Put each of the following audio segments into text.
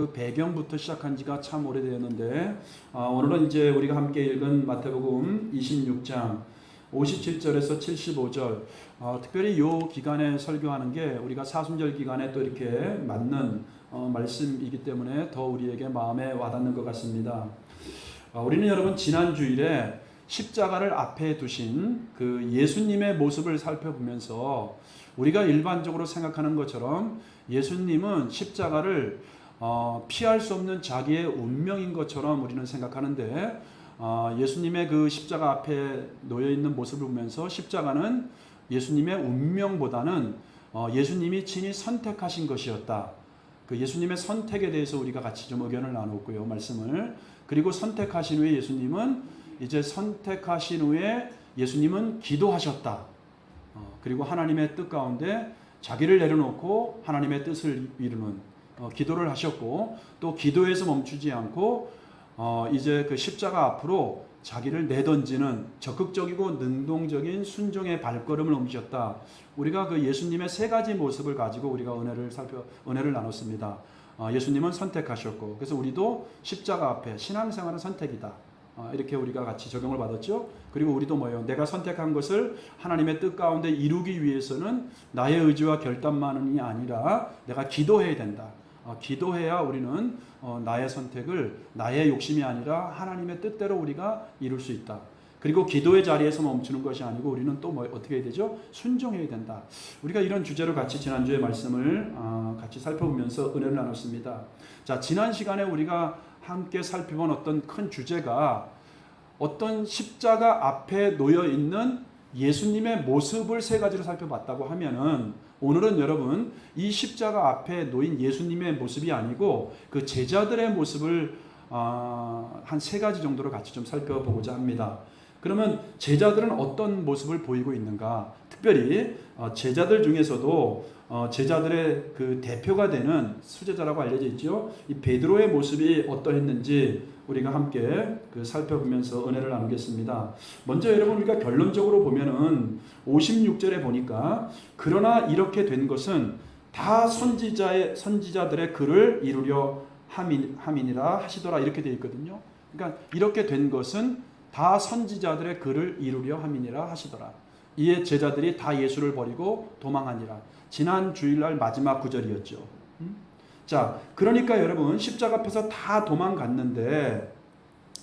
그 배경부터 시작한 지가 참 오래되었는데 오늘은 이제 우리가 함께 읽은 마태복음 26장 57절에서 75절 특별히 이 기간에 설교하는 게 우리가 사순절 기간에 또 이렇게 맞는 말씀이기 때문에 더 우리에게 마음에 와닿는 것 같습니다. 우리는 여러분 지난 주일에 십자가를 앞에 두신 그 예수님의 모습을 살펴보면서 우리가 일반적으로 생각하는 것처럼 예수님은 십자가를 피할 수 없는 자기의 운명인 것처럼 우리는 생각하는데 예수님의 그 십자가 앞에 놓여 있는 모습을 보면서 십자가는 예수님의 운명보다는 예수님이 친히 선택하신 것이었다. 그 예수님의 선택에 대해서 우리가 같이 좀 의견을 나눴고요, 말씀을. 그리고 선택하신 후에 예수님은 기도하셨다. 그리고 하나님의 뜻 가운데 자기를 내려놓고 하나님의 뜻을 이루는 기도를 하셨고, 또 기도에서 멈추지 않고 이제 그 십자가 앞으로 자기를 내던지는 적극적이고 능동적인 순종의 발걸음을 옮기셨다. 우리가 그 예수님의 세 가지 모습을 가지고 우리가 은혜를 나눴습니다. 예수님은 선택하셨고, 그래서 우리도 십자가 앞에 신앙생활은 선택이다. 이렇게 우리가 같이 적용을 받았죠. 그리고 우리도 뭐예요? 내가 선택한 것을 하나님의 뜻 가운데 이루기 위해서는 나의 의지와 결단만이 아니라 내가 기도해야 된다. 기도해야 우리는 나의 선택을 나의 욕심이 아니라 하나님의 뜻대로 우리가 이룰 수 있다. 그리고 기도의 자리에서 멈추는 것이 아니고 우리는 또 어떻게 해야 되죠? 순종해야 된다. 우리가 이런 주제로 같이 지난주에 말씀을 같이 살펴보면서 은혜를 나눴습니다. 자, 지난 시간에 우리가 함께 살펴본 어떤 큰 주제가 어떤 십자가 앞에 놓여 있는 예수님의 모습을 세 가지로 살펴봤다고 하면은, 오늘은 여러분 이 십자가 앞에 놓인 예수님의 모습이 아니고 그 제자들의 모습을 한 세 가지 정도로 같이 좀 살펴보고자 합니다. 그러면 제자들은 어떤 모습을 보이고 있는가? 특별히 제자들 중에서도 제자들의 그 대표가 되는 수제자라고 알려져 있죠. 이 베드로의 모습이 어떠했는지 우리가 함께 살펴보면서 은혜를 나누겠습니다. 먼저 여러분, 우리가 결론적으로 보면은 56절에 보니까 그러나 이렇게 된 것은 다 선지자들의 글을 이루려 함이니라 하시더라, 이렇게 되어 있거든요. 그러니까 이렇게 된 것은 다 선지자들의 글을 이루려 함이니라 하시더라. 이에 제자들이 다 예수를 버리고 도망하니라. 지난 주일날 마지막 구절이었죠. 자, 그러니까 여러분 십자가 앞에서 다 도망갔는데,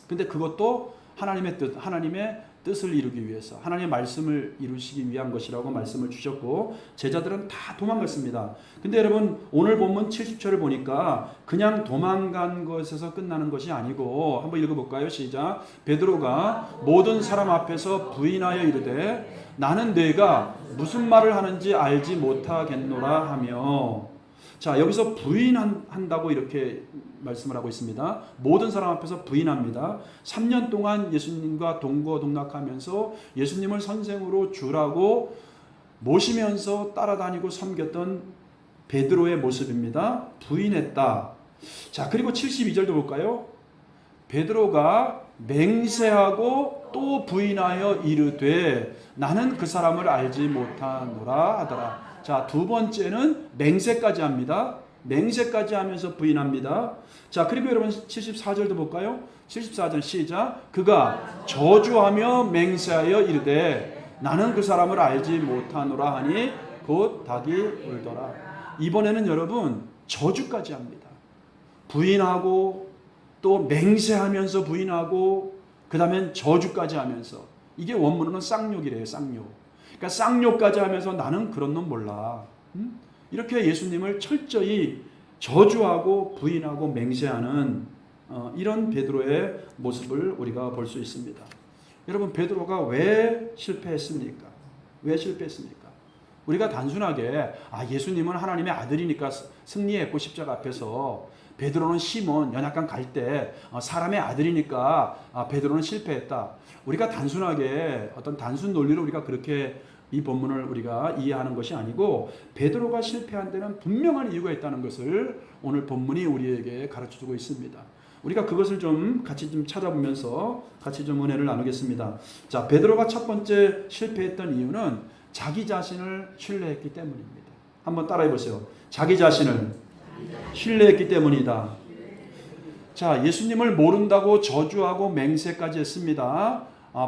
근데 그것도 하나님의 뜻을 이루기 위해서, 하나님의 말씀을 이루시기 위한 것이라고 말씀을 주셨고, 제자들은 다 도망갔습니다. 근데 여러분 오늘 본문 70절을 보니까 그냥 도망간 것에서 끝나는 것이 아니고, 한번 읽어볼까요? 시작. 베드로가 모든 사람 앞에서 부인하여 이르되 나는 네가 무슨 말을 하는지 알지 못하겠노라 하며. 자, 여기서 부인한다고 이렇게 말씀을 하고 있습니다. 모든 사람 앞에서 부인합니다. 3년 동안 예수님과 동거동락하면서 예수님을 선생으로 주라고 모시면서 따라다니고 섬겼던 베드로의 모습입니다. 부인했다. 자, 그리고 72절도 볼까요? 베드로가 맹세하고 또 부인하여 이르되 나는 그 사람을 알지 못하노라 하더라. 자, 두 번째는 맹세까지 합니다. 맹세까지 하면서 부인합니다. 자, 그리고 여러분 74절도 볼까요? 74절 시작. 그가 저주하며 맹세하여 이르되 나는 그 사람을 알지 못하노라 하니 곧 닭이 울더라. 이번에는 여러분 저주까지 합니다. 부인하고 또 맹세하면서 부인하고 그 다음엔 저주까지 하면서, 이게 원문으로는 쌍욕이래요. 쌍욕. 그러니까 쌍욕까지 하면서 나는 그런 놈 몰라. 이렇게 예수님을 철저히 저주하고 부인하고 맹세하는 이런 베드로의 모습을 우리가 볼 수 있습니다. 여러분, 베드로가 왜 실패했습니까? 우리가 단순하게 예수님은 하나님의 아들이니까 승리했고 십자가 앞에서, 베드로는 시몬 연약한 갈대 사람의 아들이니까 베드로는 실패했다. 우리가 단순하게 어떤 단순 논리로 우리가 그렇게 이 본문을 우리가 이해하는 것이 아니고, 베드로가 실패한 데는 분명한 이유가 있다는 것을 오늘 본문이 우리에게 가르쳐주고 있습니다. 우리가 그것을 좀 같이 좀 찾아보면서 같이 좀 은혜를 나누겠습니다. 자, 베드로가 첫 번째 실패했던 이유는 자기 자신을 신뢰했기 때문입니다. 한번 따라해 보세요. 자기 자신을 신뢰했기 때문이다. 자, 예수님을 모른다고 저주하고 맹세까지 했습니다.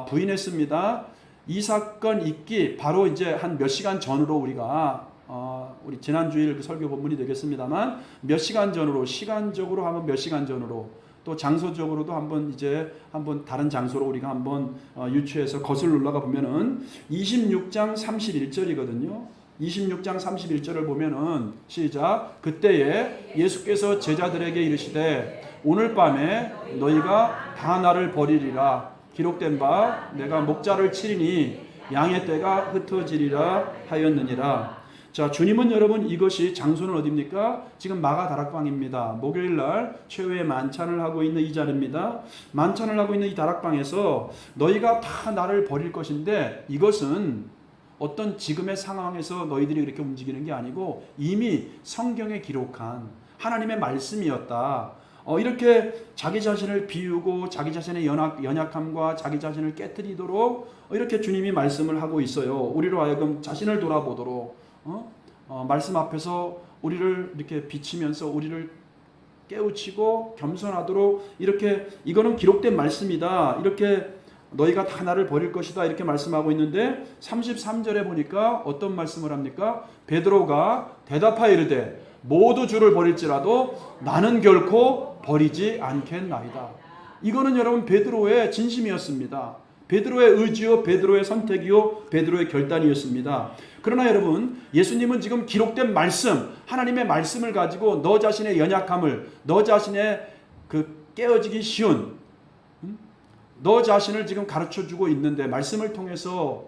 부인했습니다. 이 사건 있기 바로 이제 한 몇 시간 전으로 우리가 우리 지난주일 그 설교 본문이 되겠습니다만 몇 시간 전으로, 시간적으로 하면 몇 시간 전으로, 또 장소적으로도 한번 다른 장소로 우리가 한번 유추해서 거슬러 올라가 보면은 26장 31절이거든요. 26장 31절을 보면은 시작. 그때에 예수께서 제자들에게 이르시되 오늘 밤에 너희가 다 나를 버리리라. 기록된 바 내가 목자를 치리니 양의 떼가 흩어지리라 하였느니라. 자, 주님은 여러분 이것이 장소는 어디입니까? 지금 마가다락방입니다. 목요일날 최후의 만찬을 하고 있는 이 자리입니다. 만찬을 하고 있는 이 다락방에서 너희가 다 나를 버릴 것인데 이것은 어떤 지금의 상황에서 너희들이 그렇게 움직이는 게 아니고 이미 성경에 기록한 하나님의 말씀이었다. 이렇게 자기 자신을 비우고 자기 자신의 연약함과 자기 자신을 깨트리도록 이렇게 주님이 말씀을 하고 있어요. 우리로 하여금 자신을 돌아보도록 말씀 앞에서 우리를 이렇게 비치면서 우리를 깨우치고 겸손하도록 이렇게 이거는 기록된 말씀이다. 이렇게 너희가 다 나를 버릴 것이다. 이렇게 말씀하고 있는데 33절에 보니까 어떤 말씀을 합니까? 베드로가 대답하여 이르되 모두 주를 버릴지라도 나는 결코 버리지 않겠나이다. 이거는 여러분 베드로의 진심이었습니다. 베드로의 의지요, 베드로의 선택이요, 베드로의 결단이었습니다. 그러나 여러분 예수님은 지금 기록된 말씀, 하나님의 말씀을 가지고 너 자신의 연약함을, 너 자신의 그 깨어지기 쉬운 너 자신을 지금 가르쳐주고 있는데, 말씀을 통해서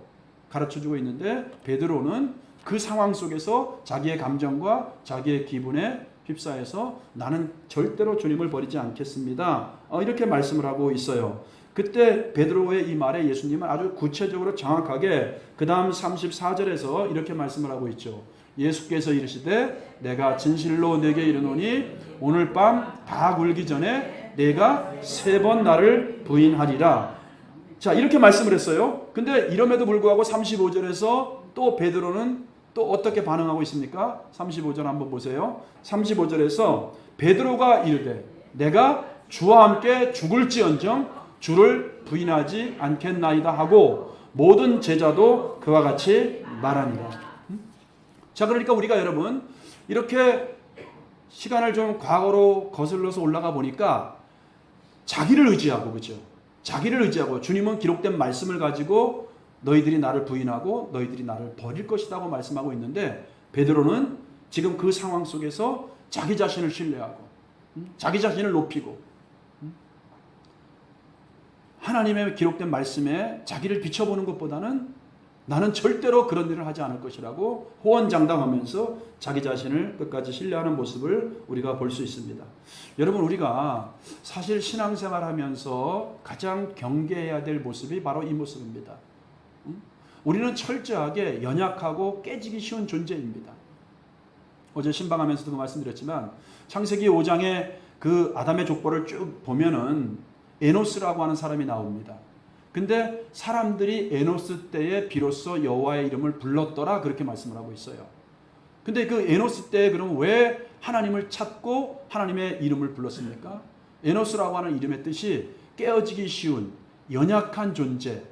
가르쳐주고 있는데 베드로는 그 상황 속에서 자기의 감정과 자기의 기분에 휩싸여서 나는 절대로 주님을 버리지 않겠습니다. 이렇게 말씀을 하고 있어요. 그때 베드로의 이 말에 예수님은 아주 구체적으로 정확하게 그 다음 34절에서 이렇게 말씀을 하고 있죠. 예수께서 이르시되 내가 진실로 내게 이르노니 오늘 밤 다 굴기 전에 내가 3번 나를 부인하리라. 자, 이렇게 말씀을 했어요. 근데 이럼에도 불구하고 35절에서 또 베드로는 또 어떻게 반응하고 있습니까? 35절 한번 보세요. 35절에서 베드로가 이르되 내가 주와 함께 죽을지언정 주를 부인하지 않겠나이다 하고 모든 제자도 그와 같이 말하니라. 자, 그러니까 우리가 여러분 이렇게 시간을 좀 과거로 거슬러서 올라가 보니까 자기를 의지하고, 그죠? 자기를 의지하고 주님은 기록된 말씀을 가지고 너희들이 나를 부인하고 너희들이 나를 버릴 것이라고 말씀하고 있는데 베드로는 지금 그 상황 속에서 자기 자신을 신뢰하고 자기 자신을 높이고 하나님의 기록된 말씀에 자기를 비춰보는 것보다는 나는 절대로 그런 일을 하지 않을 것이라고 호언장담하면서 자기 자신을 끝까지 신뢰하는 모습을 우리가 볼 수 있습니다. 여러분, 우리가 사실 신앙생활하면서 가장 경계해야 될 모습이 바로 이 모습입니다. 우리는 철저하게 연약하고 깨지기 쉬운 존재입니다. 어제 신방하면서도 말씀드렸지만 창세기 5장에 그 아담의 족보를 쭉 보면은 에노스라고 하는 사람이 나옵니다. 근데 사람들이 에노스 때에 비로소 여호와의 이름을 불렀더라, 그렇게 말씀을 하고 있어요. 근데 그 에노스 때에 그럼 왜 하나님을 찾고 하나님의 이름을 불렀습니까? 에노스라고 하는 이름의 뜻이 깨어지기 쉬운 연약한 존재,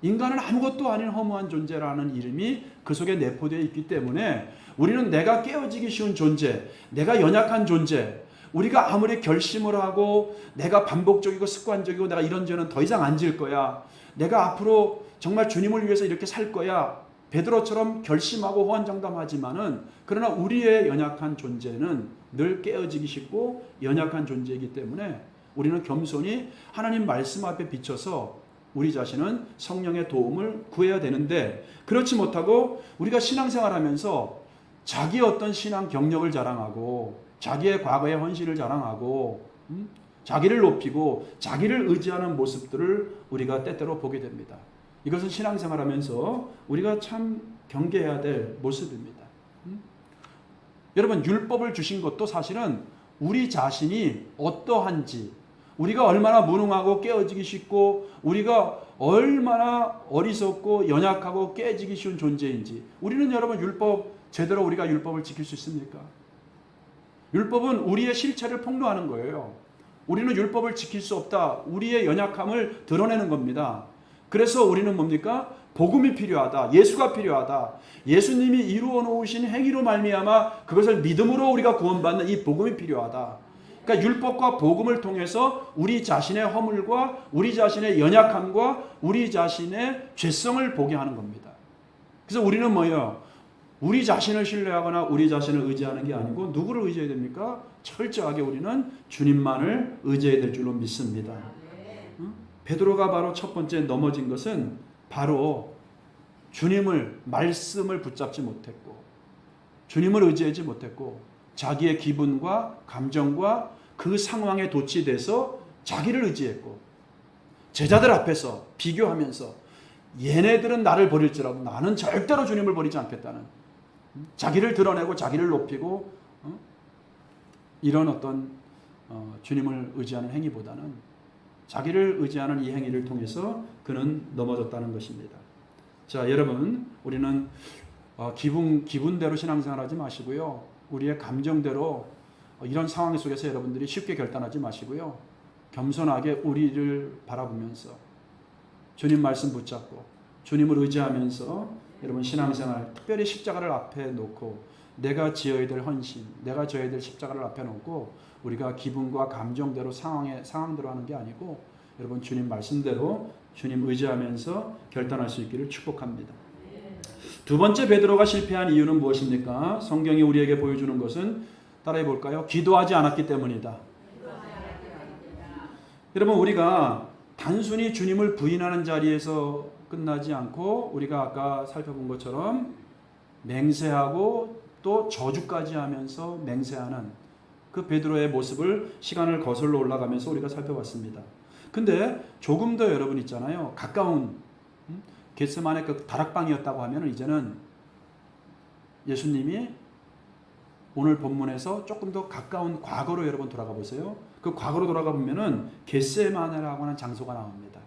인간은 아무것도 아닌 허무한 존재라는 이름이 그 속에 내포되어 있기 때문에 우리는 내가 깨어지기 쉬운 존재, 내가 연약한 존재, 우리가 아무리 결심을 하고 내가 반복적이고 습관적이고 내가 이런 죄는 더 이상 안 지을 거야, 내가 앞으로 정말 주님을 위해서 이렇게 살 거야, 베드로처럼 결심하고 호언장담하지만은 그러나 우리의 연약한 존재는 늘 깨어지기 쉽고 연약한 존재이기 때문에 우리는 겸손히 하나님 말씀 앞에 비춰서 우리 자신은 성령의 도움을 구해야 되는데, 그렇지 못하고 우리가 신앙생활하면서 자기의 어떤 신앙 경력을 자랑하고 자기의 과거의 헌신을 자랑하고 자기를 높이고 자기를 의지하는 모습들을 우리가 때때로 보게 됩니다. 이것은 신앙생활하면서 우리가 참 경계해야 될 모습입니다. 여러분, 율법을 주신 것도 사실은 우리 자신이 어떠한지, 우리가 얼마나 무능하고 깨어지기 쉽고 우리가 얼마나 어리석고 연약하고 깨지기 쉬운 존재인지, 우리는 여러분 제대로 우리가 율법을 지킬 수 있습니까? 율법은 우리의 실체를 폭로하는 거예요. 우리는 율법을 지킬 수 없다. 우리의 연약함을 드러내는 겁니다. 그래서 우리는 뭡니까? 복음이 필요하다. 예수가 필요하다. 예수님이 이루어 놓으신 행위로 말미암아 그것을 믿음으로 우리가 구원받는 이 복음이 필요하다. 그러니까 율법과 복음을 통해서 우리 자신의 허물과 우리 자신의 연약함과 우리 자신의 죄성을 보게 하는 겁니다. 그래서 우리는 뭐예요? 우리 자신을 신뢰하거나 우리 자신을 의지하는 게 아니고 누구를 의지해야 됩니까? 철저하게 우리는 주님만을 의지해야 될 줄로 믿습니다. 베드로가 바로 첫 번째 넘어진 것은 바로 주님을, 말씀을 붙잡지 못했고 주님을 의지하지 못했고 자기의 기분과 감정과 그 상황에 도취돼서 자기를 의지했고 제자들 앞에서 비교하면서 얘네들은 나를 버릴지라도 나는 절대로 주님을 버리지 않겠다는, 자기를 드러내고 자기를 높이고 이런 어떤 주님을 의지하는 행위보다는 자기를 의지하는 이 행위를 통해서 그는 넘어졌다는 것입니다. 자, 여러분, 우리는 기분대로 신앙생활하지 마시고요. 우리의 감정대로 이런 상황 속에서 여러분들이 쉽게 결단하지 마시고요. 겸손하게 우리를 바라보면서 주님 말씀 붙잡고 주님을 의지하면서 여러분 신앙생활, 특별히 십자가를 앞에 놓고 내가 지어야 될 헌신, 내가 져야 될 십자가를 앞에 놓고 우리가 기분과 감정대로 상황대로 하는 게 아니고 여러분 주님 말씀대로 주님 의지하면서 결단할 수 있기를 축복합니다. 두 번째 베드로가 실패한 이유는 무엇입니까? 성경이 우리에게 보여주는 것은 따라해 볼까요? 기도하지 않았기 때문이다. 여러분, 우리가 단순히 주님을 부인하는 자리에서 끝나지 않고 우리가 아까 살펴본 것처럼 맹세하고 또 저주까지 하면서 맹세하는 그 베드로의 모습을 시간을 거슬러 올라가면서 우리가 살펴봤습니다. 근데 조금 더 여러분 있잖아요. 가까운 겟세마네 그 다락방이었다고 하면 이제는 예수님이 오늘 본문에서 조금 더 가까운 과거로 여러분 돌아가 보세요. 그 과거로 돌아가 보면은 겟세마네라고 하는 장소가 나옵니다.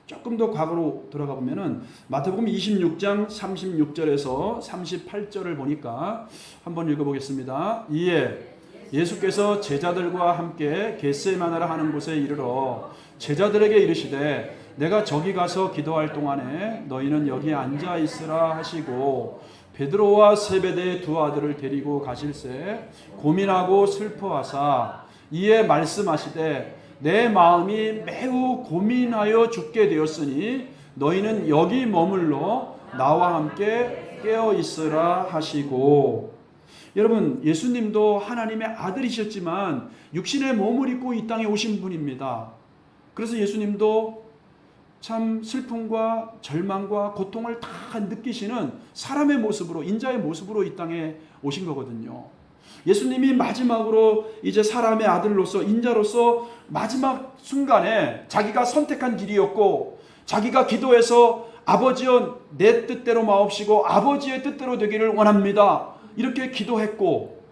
조금 더 과거로 돌아가 보면은 마태복음 26장 36절에서 38절을 보니까 한번 읽어보겠습니다. 이에 예수께서 제자들과 함께 겟세마네라 하는 곳에 이르러 제자들에게 이르시되 내가 저기 가서 기도할 동안에 너희는 여기 앉아 있으라 하시고 베드로와 세베대의 두 아들을 데리고 가실새 고민하고 슬퍼하사 이에 말씀하시되 내 마음이 매우 고민하여 죽게 되었으니 너희는 여기 머물러 나와 함께 깨어 있으라 하시고. 여러분, 예수님도 하나님의 아들이셨지만 육신의 몸을 입고 이 땅에 오신 분입니다. 그래서 예수님도 참 슬픔과 절망과 고통을 다 느끼시는 사람의 모습으로, 인자의 모습으로 이 땅에 오신 거거든요. 예수님이 마지막으로 이제 사람의 아들로서, 인자로서 마지막 순간에 자기가 선택한 길이었고 자기가 기도해서 아버지여 내 뜻대로 마옵시고 아버지의 뜻대로 되기를 원합니다. 이렇게 기도했고,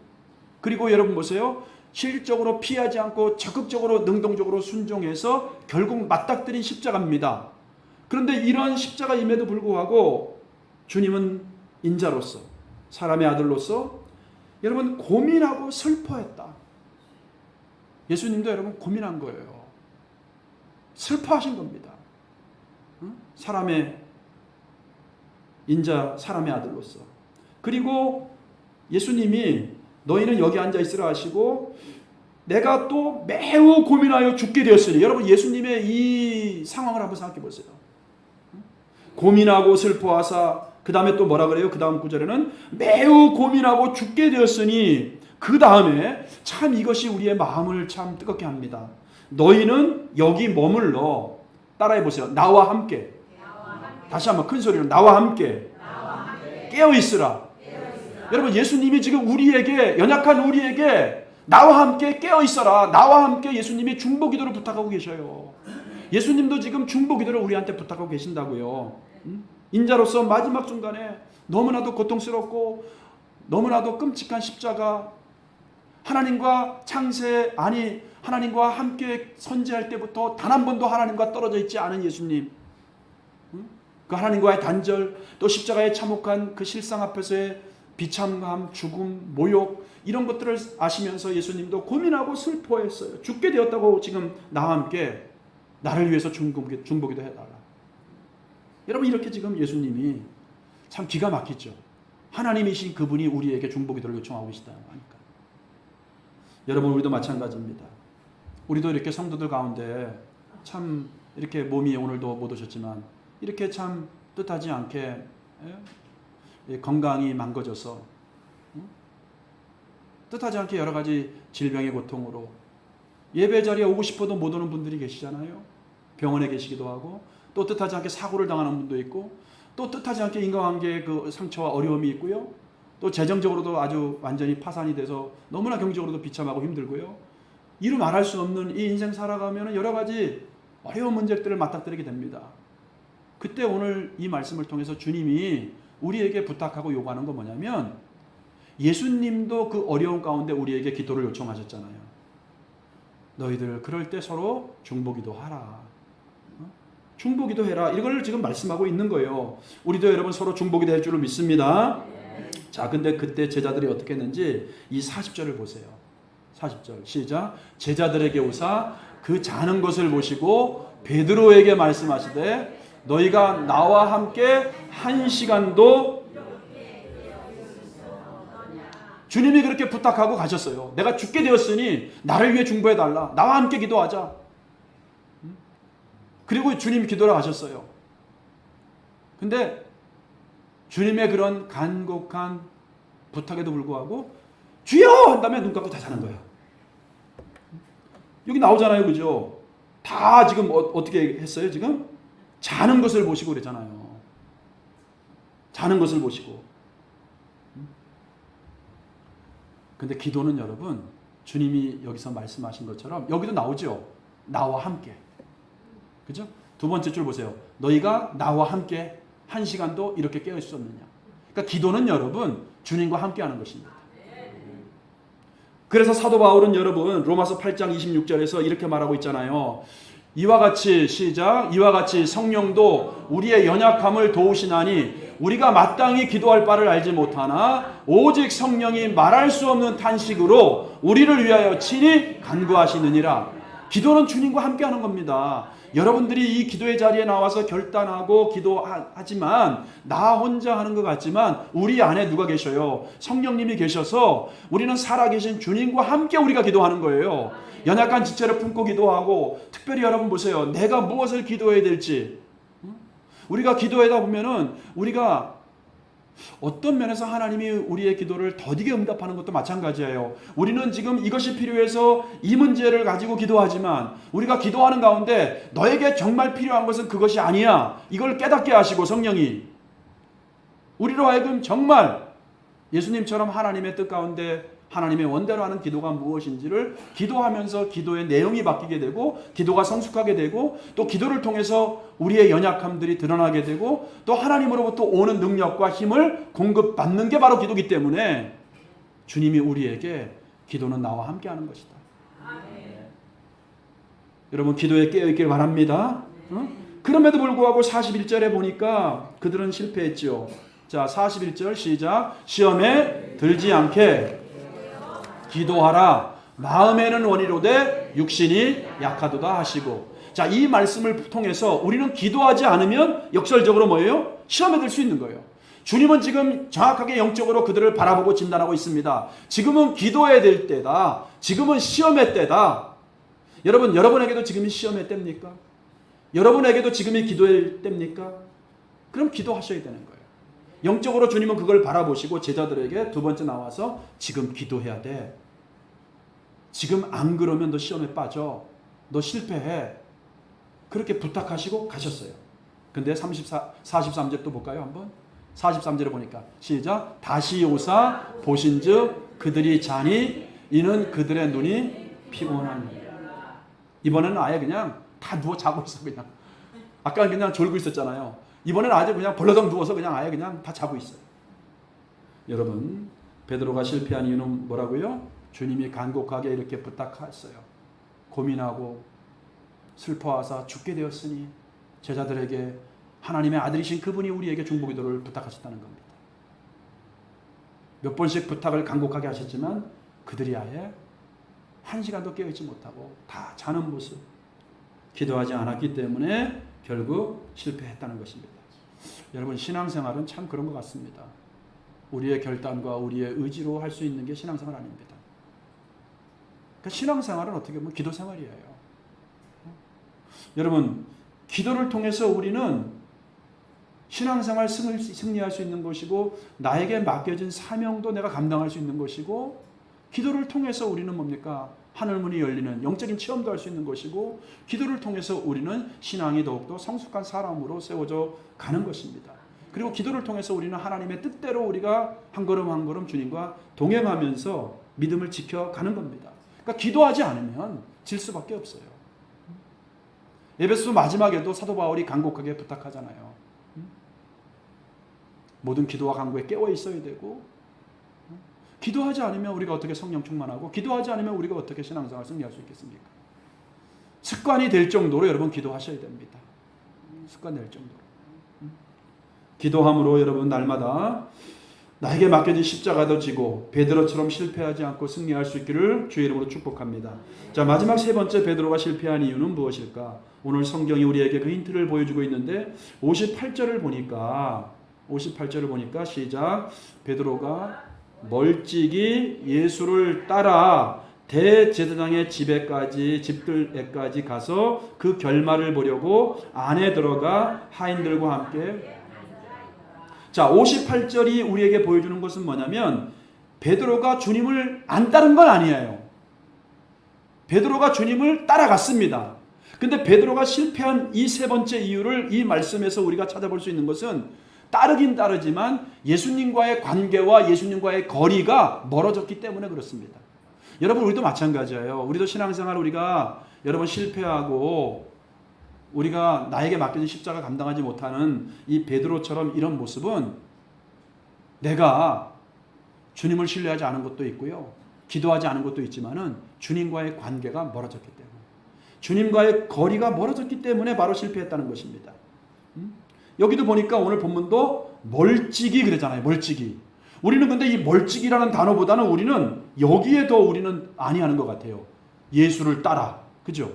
그리고 여러분 보세요. 실질적으로 피하지 않고 적극적으로 능동적으로 순종해서 결국 맞닥뜨린 십자가입니다. 그런데 이런 십자가임에도 불구하고 주님은 인자로서, 사람의 아들로서 여러분 고민하고 슬퍼했다. 예수님도 여러분 고민한 거예요. 슬퍼하신 겁니다. 사람의 인자, 사람의 아들로서. 그리고 예수님이 너희는 여기 앉아 있으라 하시고 내가 또 매우 고민하여 죽게 되었으니, 여러분 예수님의 이 상황을 한번 생각해 보세요. 고민하고 슬퍼하사 그 다음에 또 뭐라 그래요? 그 다음 구절에는 매우 고민하고 죽게 되었으니, 그 다음에 참 이것이 우리의 마음을 참 뜨겁게 합니다. 너희는 여기 머물러, 따라해 보세요. 나와 함께. 다시 한번 큰 소리로 나와 함께 깨어 있으라. 여러분 예수님이 지금 우리에게, 연약한 우리에게 나와 함께 깨어 있어라, 나와 함께 예수님이 중보기도를 부탁하고 계셔요. 예수님도 지금 중보기도를 우리한테 부탁하고 계신다고요. 인자로서 마지막 순간에 너무나도 고통스럽고 너무나도 끔찍한 십자가, 하나님과 창세, 아니 하나님과 함께 선지할 때부터 단 한 번도 하나님과 떨어져 있지 않은 예수님, 그 하나님과의 단절, 또 십자가의 참혹한 그 실상 앞에서의 비참감, 죽음, 모욕 이런 것들을 아시면서 예수님도 고민하고 슬퍼했어요. 죽게 되었다고 지금 나와 함께 나를 위해서 중보기도 해달라. 여러분 이렇게 지금 예수님이 참 기가 막히죠. 하나님이신 그분이 우리에게 중보기도를 요청하고 계시다는 거니까. 여러분 우리도 마찬가지입니다. 우리도 이렇게 성도들 가운데 참 이렇게 몸이 오늘도 못 오셨지만 이렇게 참 뜻하지 않게 건강이 망가져서 뜻하지 않게 여러 가지 질병의 고통으로 예배 자리에 오고 싶어도 못 오는 분들이 계시잖아요. 병원에 계시기도 하고 또 뜻하지 않게 사고를 당하는 분도 있고 또 뜻하지 않게 인간관계의 그 상처와 어려움이 있고요. 또 재정적으로도 아주 완전히 파산이 돼서 너무나 경제적으로도 비참하고 힘들고요. 이루 말할 수 없는 이 인생 살아가면 여러 가지 어려운 문제들을 맞닥뜨리게 됩니다. 그때 오늘 이 말씀을 통해서 주님이 우리에게 부탁하고 요구하는 건 뭐냐면 예수님도 그 어려운 가운데 우리에게 기도를 요청하셨잖아요. 너희들 그럴 때 서로 중보기도 하라. 중보기도 해라. 이걸 지금 말씀하고 있는 거예요. 우리도 여러분 서로 중보기도 할 줄을 믿습니다. 자, 근데 그때 제자들이 어떻게 했는지 이 40절을 보세요. 40절 시작. 제자들에게 오사 그 자는 것을 보시고 베드로에게 말씀하시되 너희가 나와 함께 1시간도 주님이 그렇게 부탁하고 가셨어요. 내가 죽게 되었으니 나를 위해 중보해달라. 나와 함께 기도하자. 그리고 주님이 기도를 하셨어요. 근데 주님의 그런 간곡한 부탁에도 불구하고 주여! 한 다음에 눈 감고 다 자는 거예요. 여기 나오잖아요. 그죠? 다 지금 어떻게 했어요? 지금? 자는 것을 보시고 그랬잖아요. 자는 것을 보시고. 근데 기도는 여러분 주님이 여기서 말씀하신 것처럼 여기도 나오죠. 나와 함께. 그죠? 두 번째 줄 보세요. 너희가 나와 함께 1시간도 이렇게 깨어 있었느냐. 그러니까 기도는 여러분 주님과 함께 하는 것입니다. 그래서 사도 바울은 여러분 로마서 8장 26절에서 이렇게 말하고 있잖아요. 이와 같이 시작. 이와 같이 성령도 우리의 연약함을 도우시나니 우리가 마땅히 기도할 바를 알지 못하나 오직 성령이 말할 수 없는 탄식으로 우리를 위하여 친히 간구하시느니라. 기도는 주님과 함께 하는 겁니다. 여러분들이 이 기도의 자리에 나와서 결단하고 기도하지만 나 혼자 하는 것 같지만 우리 안에 누가 계셔요? 성령님이 계셔서 우리는 살아계신 주님과 함께 우리가 기도하는 거예요. 연약한 지체를 품고 기도하고 특별히 여러분 보세요. 내가 무엇을 기도해야 될지 우리가 기도하다 보면은 우리가 어떤 면에서 하나님이 우리의 기도를 더디게 응답하는 것도 마찬가지예요. 우리는 지금 이것이 필요해서 이 문제를 가지고 기도하지만 우리가 기도하는 가운데 너에게 정말 필요한 것은 그것이 아니야. 이걸 깨닫게 하시고 성령이 우리로 하여금 정말 예수님처럼 하나님의 뜻 가운데 하나님의 원대로 하는 기도가 무엇인지를 기도하면서 기도의 내용이 바뀌게 되고 기도가 성숙하게 되고 또 기도를 통해서 우리의 연약함들이 드러나게 되고 또 하나님으로부터 오는 능력과 힘을 공급받는 게 바로 기도이기 때문에 주님이 우리에게 기도는 나와 함께 하는 것이다. 여러분 기도에 깨어있길 바랍니다. 그럼에도 불구하고 41절에 보니까 그들은 실패했죠. 자 41절 시작. 시험에 들지 않게 기도하라. 마음에는 원이로되 육신이 약하도다 하시고. 자, 이 말씀을 통해서 우리는 기도하지 않으면 역설적으로 뭐예요? 시험에 들 수 있는 거예요. 주님은 지금 정확하게 영적으로 그들을 바라보고 진단하고 있습니다. 지금은 기도해야 될 때다. 지금은 시험의 때다. 여러분, 여러분에게도 지금이 시험의 때입니까? 여러분에게도 지금이 기도의 때입니까? 그럼 기도하셔야 되는 거예요. 영적으로 주님은 그걸 바라보시고 제자들에게 두 번째 나와서 지금 기도해야 돼. 지금 안 그러면 너 시험에 빠져. 너 실패해. 그렇게 부탁하시고 가셨어요. 근데 43절 또 볼까요? 한번. 43절에 보니까 시작. 다시 오사 보신즉 그들이 자니 이는 그들의 눈이 피곤하니. 이번에는 아예 그냥 다 누워 자고 있어 그냥. 아까 그냥 졸고 있었잖아요. 이번에는 아주 그냥 벌러덩 누워서 그냥 아예 그냥 다 자고 있어요. 여러분 베드로가 실패한 이유는 뭐라고요? 주님이 간곡하게 이렇게 부탁했어요. 고민하고 슬퍼하사 죽게 되었으니 제자들에게 하나님의 아들이신 그분이 우리에게 중보기도를 부탁하셨다는 겁니다. 몇 번씩 부탁을 간곡하게 하셨지만 그들이 아예 한 시간도 깨어있지 못하고 다 자는 모습, 기도하지 않았기 때문에 결국 실패했다는 것입니다. 여러분, 신앙생활은 참 그런 것 같습니다. 우리의 결단과 우리의 의지로 할 수 있는 게 신앙생활 아닙니다. 그러니까 신앙생활은 어떻게 보면 기도생활이에요. 여러분, 기도를 통해서 우리는 신앙생활 승리할 수 있는 것이고, 나에게 맡겨진 사명도 내가 감당할 수 있는 것이고, 기도를 통해서 우리는 뭡니까? 하늘문이 열리는 영적인 체험도 할 수 있는 것이고, 기도를 통해서 우리는 신앙이 더욱더 성숙한 사람으로 세워져 가는 것입니다. 그리고 기도를 통해서 우리는 하나님의 뜻대로 우리가 한 걸음 한 걸음 주님과 동행하면서 믿음을 지켜가는 겁니다. 그러니까 기도하지 않으면 질 수밖에 없어요. 에베소 마지막에도 사도 바울이 간곡하게 부탁하잖아요. 모든 기도와 간구에 깨어 있어야 되고, 기도하지 않으면 우리가 어떻게 성령 충만하고, 기도하지 않으면 우리가 어떻게 신앙생활 승리할 수 있겠습니까? 습관이 될 정도로 여러분 기도하셔야 됩니다. 습관 될 정도로. 기도함으로 여러분 날마다 나에게 맡겨진 십자가도 지고 베드로처럼 실패하지 않고 승리할 수 있기를 주의 이름으로 축복합니다. 자, 마지막 세 번째 베드로가 실패한 이유는 무엇일까? 오늘 성경이 우리에게 그 힌트를 보여주고 있는데 58절을 보니까 시작. 베드로가 멀찍이 예수를 따라 대제사장의 집들에까지 가서 그 결말을 보려고 안에 들어가 하인들과 함께. 자, 58절이 우리에게 보여주는 것은 뭐냐면 베드로가 주님을 안 따른 건 아니에요. 베드로가 주님을 따라갔습니다. 근데 베드로가 실패한 이 세 번째 이유를 이 말씀에서 우리가 찾아볼 수 있는 것은 따르긴 따르지만 예수님과의 관계와 예수님과의 거리가 멀어졌기 때문에 그렇습니다. 여러분, 우리도 마찬가지예요. 우리도 신앙생활 우리가 여러분 실패하고 우리가 나에게 맡겨진 십자가 감당하지 못하는 이 베드로처럼 이런 모습은 내가 주님을 신뢰하지 않은 것도 있고요. 기도하지 않은 것도 있지만은 주님과의 관계가 멀어졌기 때문에, 주님과의 거리가 멀어졌기 때문에 바로 실패했다는 것입니다. 여기도 보니까 오늘 본문도 멀찍이 그러잖아요. 멀찍이. 우리는 근데 이 멀찍이라는 단어보다는 우리는 여기에 더 우리는 아니하는 것 같아요. 예수를 따라. 그죠?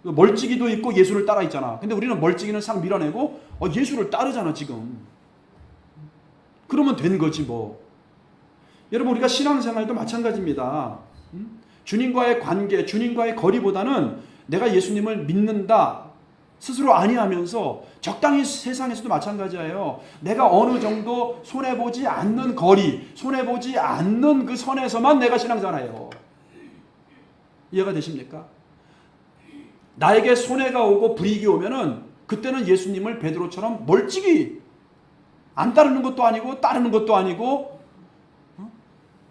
멀찍이도 있고 예수를 따라 있잖아. 근데 우리는 멀찍이는 싹 밀어내고 예수를 따르잖아 지금. 그러면 된 거지 뭐. 여러분, 우리가 신앙생활도 마찬가지입니다. 주님과의 관계, 주님과의 거리보다는 내가 예수님을 믿는다 스스로 아니하면서, 적당히 세상에서도 마찬가지예요. 내가 어느 정도 손해보지 않는 거리, 손해보지 않는 그 선에서만 내가 신앙생활해요. 이해가 되십니까? 나에게 손해가 오고 불이익이 오면은 그때는 예수님을 베드로처럼 멀찍이 안 따르는 것도 아니고 따르는 것도 아니고,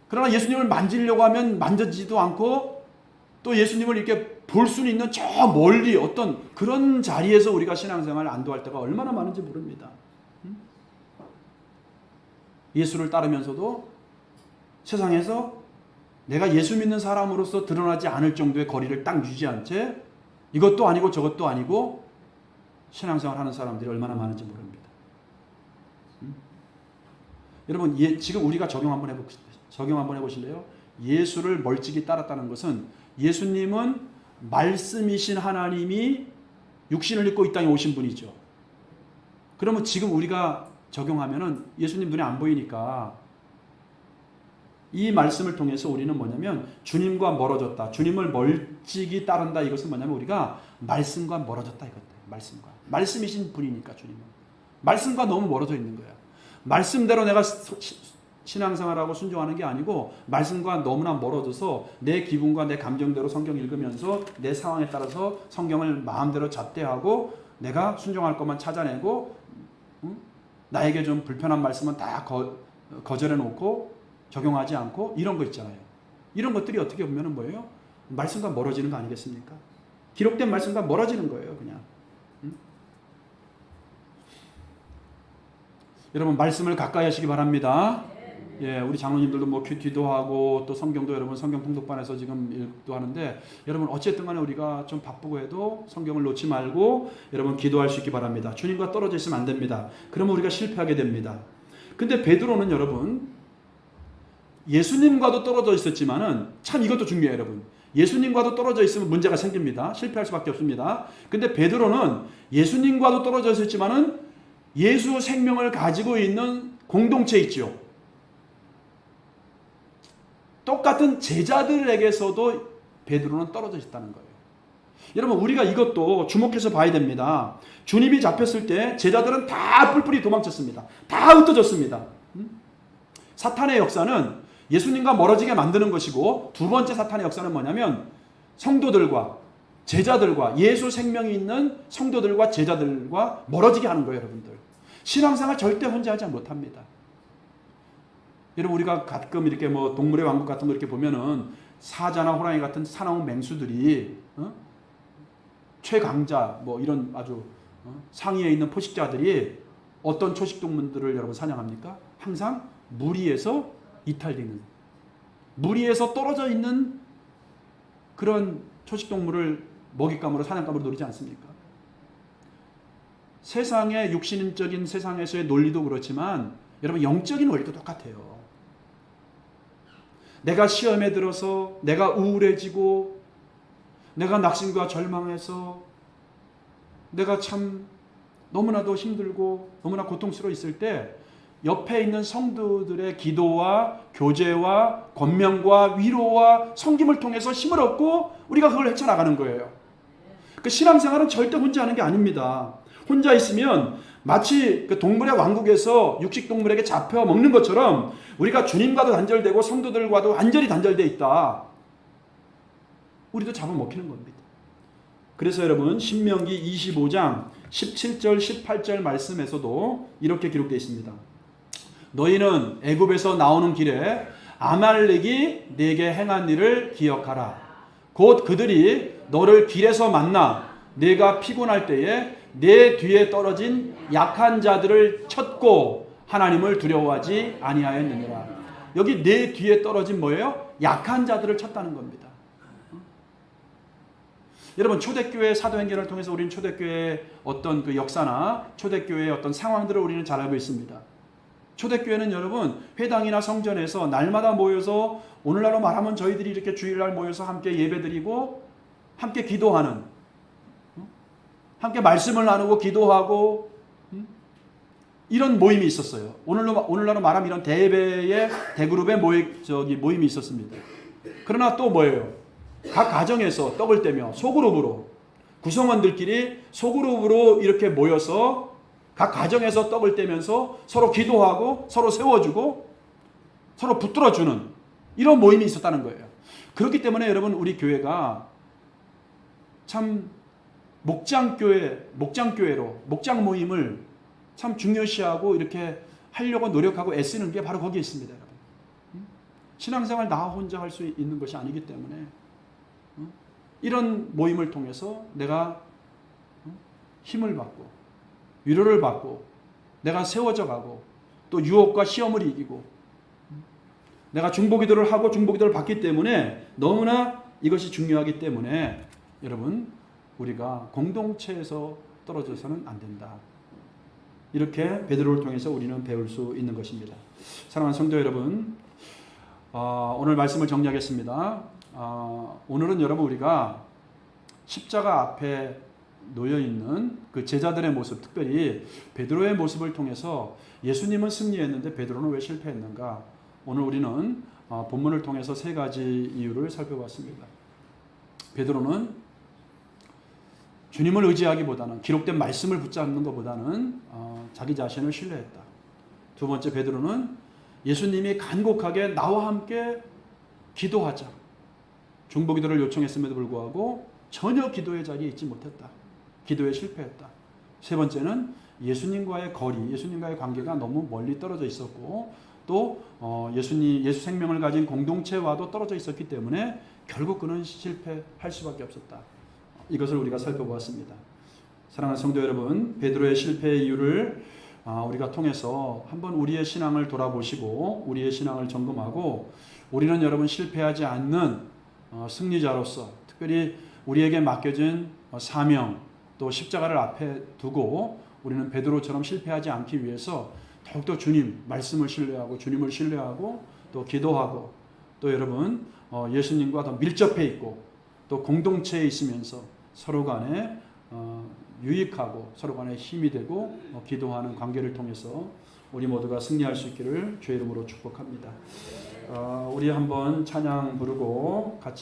그러나 예수님을 만지려고 하면 만져지지도 않고, 또 예수님을 이렇게 볼 수는 있는 저 멀리 어떤 그런 자리에서 우리가 신앙생활을 안도할 때가 얼마나 많은지 모릅니다. 예수를 따르면서도 세상에서 내가 예수 믿는 사람으로서 드러나지 않을 정도의 거리를 딱 유지한 채 이것도 아니고 저것도 아니고 신앙생활 하는 사람들이 얼마나 많은지 모릅니다. 여러분, 지금 우리가 적용 한번 해보실래요? 예수를 멀찍이 따랐다는 것은, 예수님은 말씀이신 하나님이 육신을 입고 이 땅에 오신 분이죠. 그러면 지금 우리가 적용하면은 예수님 눈에 안 보이니까 이 말씀을 통해서 우리는 뭐냐면 주님과 멀어졌다, 주님을 멀찍이 따른다. 이것은 뭐냐면 우리가 말씀과 멀어졌다 이거예요. 말씀이신 분이니까 주님은 말씀과 너무 멀어져 있는 거야. 말씀대로 내가 신앙생활하고 순종하는 게 아니고 말씀과 너무나 멀어져서 내 기분과 내 감정대로 성경 읽으면서 내 상황에 따라서 성경을 마음대로 잣대하고 내가 순종할 것만 찾아내고, 나에게 좀 불편한 말씀은 다 거절해 놓고 적용하지 않고 이런 거 있잖아요. 이런 것들이 어떻게 보면 뭐예요? 말씀과 멀어지는 거 아니겠습니까? 기록된 말씀과 멀어지는 거예요, 그냥. 여러분, 말씀을 가까이 하시기 바랍니다. 예, 우리 장로님들도 뭐 큐티도 하고 또 성경도 여러분 성경 통독반에서 지금 읽도 하는데, 여러분 어쨌든 간에 우리가 좀 바쁘고 해도 성경을 놓지 말고 여러분 기도할 수 있기 바랍니다. 주님과 떨어져 있으면 안 됩니다. 그러면 우리가 실패하게 됩니다. 근데 베드로는 여러분 예수님과도 떨어져 있었지만은 참 이것도 중요해요, 여러분. 예수님과도 떨어져 있으면 문제가 생깁니다. 실패할 수밖에 없습니다. 근데 베드로는 예수님과도 떨어져 있었지만은 예수 생명을 가지고 있는 공동체 있죠. 똑같은 제자들에게서도 베드로는 떨어져 있다는 거예요. 여러분, 우리가 이것도 주목해서 봐야 됩니다. 주님이 잡혔을 때 제자들은 다 뿔뿔이 도망쳤습니다. 다 흩어졌습니다. 사탄의 역사는 예수님과 멀어지게 만드는 것이고, 두 번째 사탄의 역사는 뭐냐면 성도들과 제자들과 예수 생명이 있는 성도들과 제자들과 멀어지게 하는 거예요. 여러분들, 신앙생활 절대 혼자 하지 못합니다. 여러분, 우리가 가끔 이렇게 뭐 동물의 왕국 같은 거 이렇게 보면은 사자나 호랑이 같은 사나운 맹수들이 최강자 뭐 이런 아주 상위에 있는 포식자들이 어떤 초식동물들을 여러분 사냥합니까? 항상 무리에서 이탈되는, 무리에서 떨어져 있는 그런 초식동물을 먹잇감으로, 사냥감으로 노리지 않습니까? 세상의 육신적인 세상에서의 논리도 그렇지만 여러분, 영적인 원리도 똑같아요. 내가 시험에 들어서 내가 우울해지고 내가 낙심과 절망해서 내가 참 너무나도 힘들고 너무나 고통스러워 있을 때 옆에 있는 성도들의 기도와 교제와 권면과 위로와 섬김을 통해서 힘을 얻고 우리가 그걸 헤쳐나가는 거예요. 그 신앙생활은 절대 혼자 하는 게 아닙니다. 혼자 있으면 마치 그 동물의 왕국에서 육식동물에게 잡혀 먹는 것처럼 우리가 주님과도 단절되고 성도들과도 완전히 단절되어 있다. 우리도 잡아먹히는 겁니다. 그래서 여러분, 신명기 25장 17절 18절 말씀에서도 이렇게 기록되어 있습니다. 너희는 애굽에서 나오는 길에 아말렉이 네게 행한 일을 기억하라. 곧 그들이 너를 길에서 만나 네가 피곤할 때에 내 뒤에 떨어진 약한 자들을 쳤고 하나님을 두려워하지 아니하였느니라. 여기 내 뒤에 떨어진 뭐예요? 약한 자들을 쳤다는 겁니다. 여러분, 초대교회 사도행전을 통해서 우리는 초대교회의 어떤 그 역사나 초대교회의 어떤 상황들을 우리는 잘 알고 있습니다. 초대교회는 여러분, 회당이나 성전에서 날마다 모여서, 오늘날로 말하면 저희들이 이렇게 주일날 모여서 함께 예배드리고 함께 기도하는, 함께 말씀을 나누고 기도하고 이런 모임이 있었어요. 오늘날로 말하면 이런 대배의 대그룹의 모임이 있었습니다. 그러나 또 뭐예요? 각 가정에서 떡을 떼며 소그룹으로, 구성원들끼리 소그룹으로 이렇게 모여서 각 가정에서 떡을 떼면서 서로 기도하고 서로 세워주고 서로 붙들어주는 이런 모임이 있었다는 거예요. 그렇기 때문에 여러분, 우리 교회가 참 목장교회로, 목장 모임을 참 중요시하고 이렇게 하려고 노력하고 애쓰는 게 바로 거기에 있습니다. 여러분, 신앙생활 나 혼자 할 수 있는 것이 아니기 때문에 이런 모임을 통해서 내가 힘을 받고 위로를 받고 내가 세워져 가고 또 유혹과 시험을 이기고 내가 중보기도를 하고 중보기도를 받기 때문에 너무나 이것이 중요하기 때문에 여러분, 우리가 공동체에서 떨어져서는 안 된다. 이렇게 베드로를 통해서 우리는 배울 수 있는 것입니다. 사랑하는 성도 여러분, 오늘 말씀을 정리하겠습니다. 오늘은 여러분, 우리가 십자가 앞에 놓여있는 그 제자들의 모습, 특별히 베드로의 모습을 통해서 예수님은 승리했는데 베드로는 왜 실패했는가? 오늘 우리는 본문을 통해서 세 가지 이유를 살펴봤습니다. 베드로는 주님을 의지하기보다는, 기록된 말씀을 붙잡는 것보다는 자기 자신을 신뢰했다. 두 번째, 베드로는 예수님이 간곡하게 나와 함께 기도하자, 중보기도를 요청했음에도 불구하고 전혀 기도의 자리에 있지 못했다. 기도에 실패했다. 세 번째는 예수님과의 거리, 예수님과의 관계가 너무 멀리 떨어져 있었고 또 예수 생명을 가진 공동체와도 떨어져 있었기 때문에 결국 그는 실패할 수밖에 없었다. 이것을 우리가 살펴보았습니다. 사랑하는 성도 여러분, 베드로의 실패의 이유를 우리가 통해서 한번 우리의 신앙을 돌아보시고 우리의 신앙을 점검하고 우리는 여러분 실패하지 않는 승리자로서 특별히 우리에게 맡겨진 사명 또 십자가를 앞에 두고 우리는 베드로처럼 실패하지 않기 위해서 더욱더 주님 말씀을 신뢰하고 주님을 신뢰하고 또 기도하고 또 여러분 예수님과 더 밀접해 있고 또 공동체에 있으면서 서로 간에 유익하고 서로 간에 힘이 되고 기도하는 관계를 통해서 우리 모두가 승리할 수 있기를 주의 이름으로 축복합니다. 우리 한번 찬양 부르고 같이